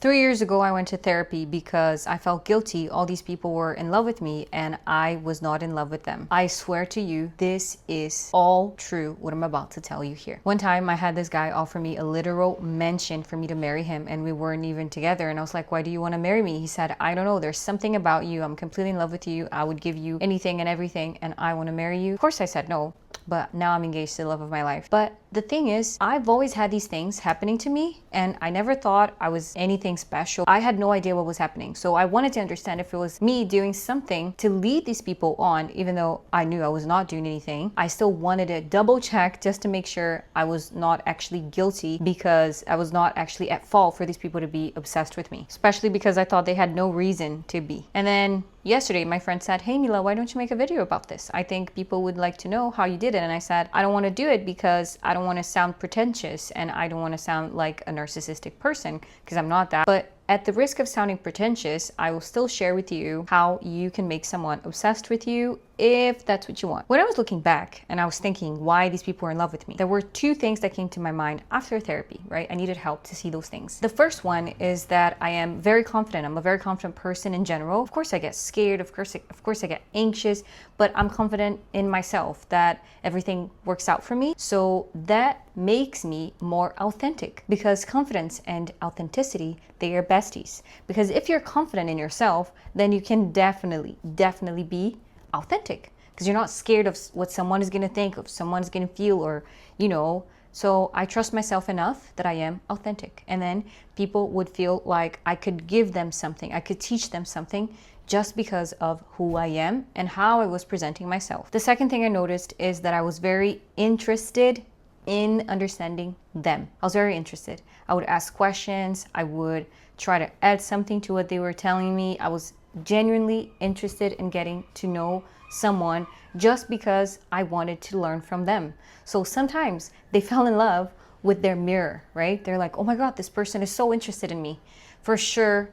3 years ago, I went to therapy because I felt guilty. All these people were in love with me and I was not in love with them. I swear to you, this is all true, what I'm about to tell you here. One time I had this guy offer me a literal mention for me to marry him and we weren't even together. And I was like, why do you want to marry me? He said, I don't know. There's something about you. I'm completely in love with you. I would give you anything and everything and I want to marry you. Of course I said no, but now I'm engaged to the love of my life. But the thing is, I've always had these things happening to me and I never thought I was anything special. I had no idea what was happening. So I wanted to understand if it was me doing something to lead these people on, even though I knew I was not doing anything. I still wanted to double check just to make sure I was not actually guilty because I was not actually at fault for these people to be obsessed with me, especially because I thought they had no reason to be. And then yesterday, my friend said, hey Mila, why don't you make a video about this? I think people would like to know how you did it. And I said, I don't want to do it because I don't want to sound pretentious and I don't want to sound like a narcissistic person because I'm not that. But at the risk of sounding pretentious, I will still share with you how you can make someone obsessed with you if that's what you want. When I was looking back and I was thinking why these people were in love with me, there were two things that came to my mind after therapy, right? I needed help to see those things. The first one is that I am very confident. I'm a very confident person in general. Of course I get scared, of course I get anxious, but I'm confident in myself that everything works out for me. So that makes me more authentic because confidence and authenticity, they are besties. Because if you're confident in yourself, then you can definitely be authentic because you're not scared of what someone is going to think, of someone's going to feel, or so I trust myself enough that I am authentic, and then people would feel like I could give them something, I could teach them something just because of who I am and how I was presenting myself. The second thing I noticed is that I was very interested in understanding them. I was very interested. I would ask questions, I would try to add something to what they were telling me. I was genuinely interested in getting to know someone just because I wanted to learn from them. So sometimes they fell in love with their mirror, right? They're like, oh my God, this person is so interested in me. For sure,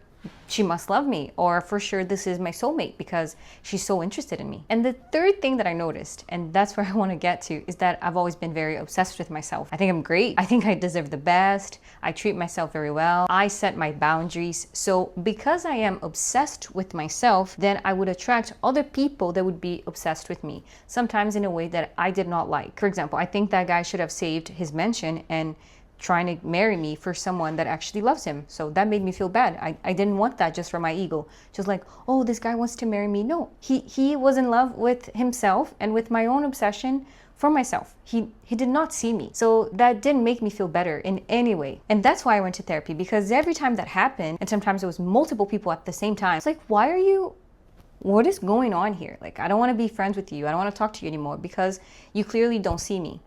she must love me, or for sure this is my soulmate because she's so interested in me. And the third thing that I noticed, and that's where I want to get to, is that I've always been very obsessed with myself. I think I'm great. I think I deserve the best. I treat myself very well. I set my boundaries. So because I am obsessed with myself, then I would attract other people that would be obsessed with me, sometimes in a way that I did not like. For example, I think that guy should have saved his mention and trying to marry me for someone that actually loves him. So that made me feel bad. I didn't want that just for my ego. Just like, oh, this guy wants to marry me. No, he was in love with himself and with my own obsession for myself. He did not see me. So that didn't make me feel better in any way. And that's why I went to therapy, because every time that happened, and sometimes it was multiple people at the same time, it's like, what is going on here? Like, I don't want to be friends with you. I don't want to talk to you anymore because you clearly don't see me.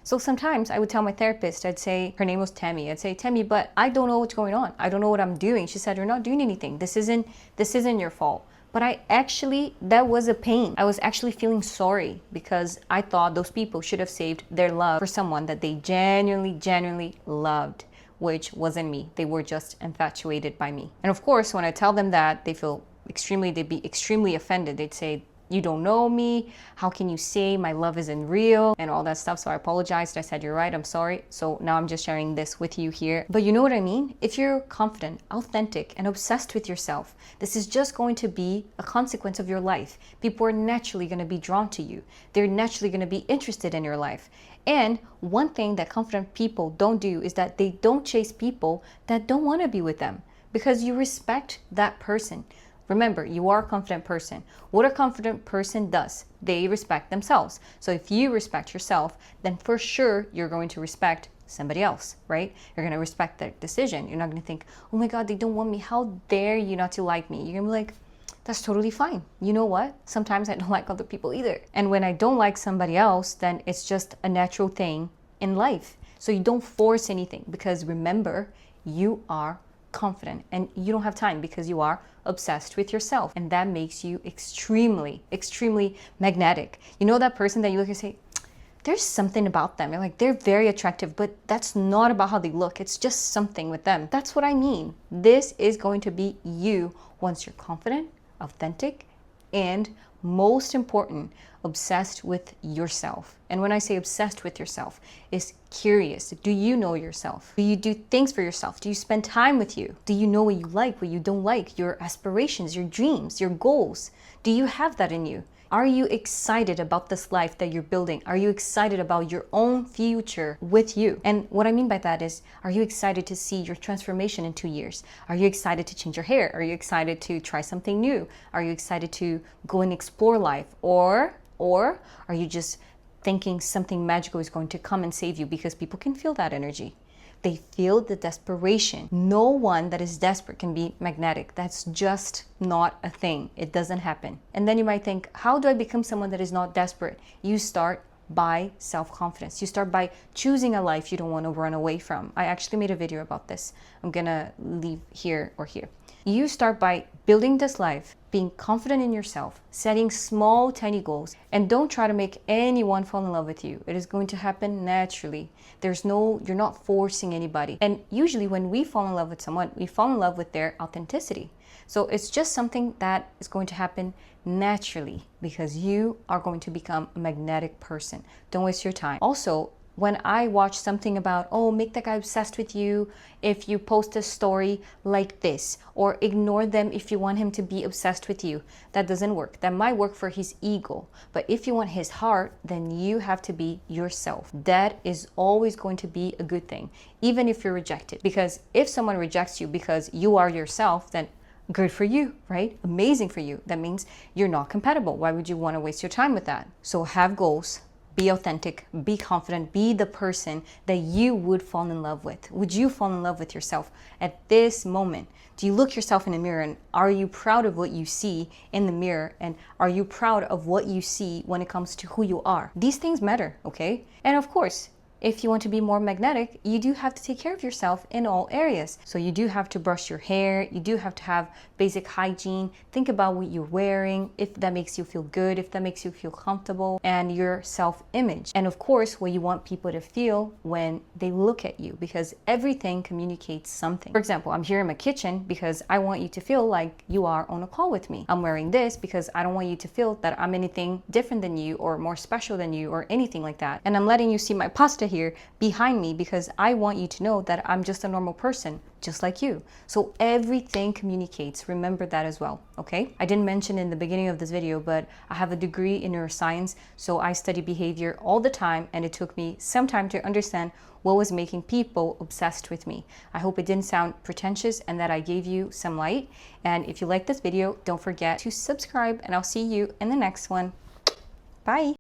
So sometimes I would tell my therapist, I'd say, her name was Tammy, I'd say, Tammy, but I don't know what's going on. I don't know what I'm doing. She said, you're not doing anything. This isn't your fault. But that was a pain. I was actually feeling sorry because I thought those people should have saved their love for someone that they genuinely loved, which wasn't me. They were just infatuated by me. And of course, when I tell them that, they'd be extremely offended. They'd say, you don't know me, how can you say my love isn't real, and all that stuff. So I apologized. I said, you're right, I'm sorry. So now I'm just sharing this with you here. But you know what I mean? If you're confident, authentic, and obsessed with yourself, this is just going to be a consequence of your life. People are naturally going to be drawn to you. They're naturally going to be interested in your life. And one thing that confident people don't do is that they don't chase people that don't want to be with them, because you respect that person. Remember, you are a confident person. What a confident person does, they respect themselves. So if you respect yourself, then for sure you're going to respect somebody else, right? You're going to respect their decision. You're not going to think, oh my God, they don't want me. How dare you not to like me? You're going to be like, that's totally fine. You know what? Sometimes I don't like other people either. And when I don't like somebody else, then it's just a natural thing in life. So you don't force anything, because remember, you are confident and you don't have time because you are obsessed with yourself, and that makes you extremely magnetic. You know that person that you look and say, there's something about them, you're like, they're very attractive, but that's not about how they look, it's just something with them. That's what I mean. This is going to be you once you're confident, authentic, and most important, obsessed with yourself. And when I say obsessed with yourself, is curious. Do you know yourself? Do you do things for yourself? Do you spend time with you? Do you know what you like, what you don't like, your aspirations, your dreams, your goals? Do you have that in you? Are you excited about this life that you're building? Are you excited about your own future with you? And what I mean by that is, are you excited to see your transformation in 2 years? Are you excited to change your hair? Are you excited to try something new? Are you excited to go and explore life? Or are you just thinking something magical is going to come and save you? Because people can feel that energy. They feel the desperation. No one that is desperate can be magnetic. That's just not a thing. It doesn't happen. And then you might think, how do I become someone that is not desperate? You start by self-confidence. You start by choosing a life you don't want to run away from. I actually made a video about this. I'm gonna leave here or here. You start by building this life, being confident in yourself, setting small, tiny goals, and don't try to make anyone fall in love with you. It is going to happen naturally. You're not forcing anybody. And usually when we fall in love with someone, we fall in love with their authenticity. So it's just something that is going to happen naturally because you are going to become a magnetic person. Don't waste your time. Also, when I watch something about, oh, make that guy obsessed with you if you post a story like this, or ignore them if you want him to be obsessed with you, that doesn't work. That might work for his ego. But if you want his heart, then you have to be yourself. That is always going to be a good thing, even if you're rejected. Because if someone rejects you because you are yourself, then good for you, right? Amazing for you. That means you're not compatible. Why would you want to waste your time with that? So have goals. Be authentic, be confident, be the person that you would fall in love with. Would you fall in love with yourself at this moment? Do you look yourself in the mirror and are you proud of what you see in the mirror? And are you proud of what you see when it comes to who you are? These things matter, okay? And of course, if you want to be more magnetic, you do have to take care of yourself in all areas. So you do have to brush your hair, you do have to have basic hygiene, think about what you're wearing, if that makes you feel good, if that makes you feel comfortable, and your self-image. And of course, what you want people to feel when they look at you, because everything communicates something. For example, I'm here in my kitchen because I want you to feel like you are on a call with me. I'm wearing this because I don't want you to feel that I'm anything different than you or more special than you or anything like that. And I'm letting you see my pasta here behind me because I want you to know that I'm just a normal person, just like you. So everything communicates. Remember that as well, okay? I didn't mention in the beginning of this video, but I have a degree in neuroscience, so I study behavior all the time, and it took me some time to understand what was making people obsessed with me. I hope it didn't sound pretentious and that I gave you some light. And if you like this video, don't forget to subscribe, and I'll see you in the next one. Bye.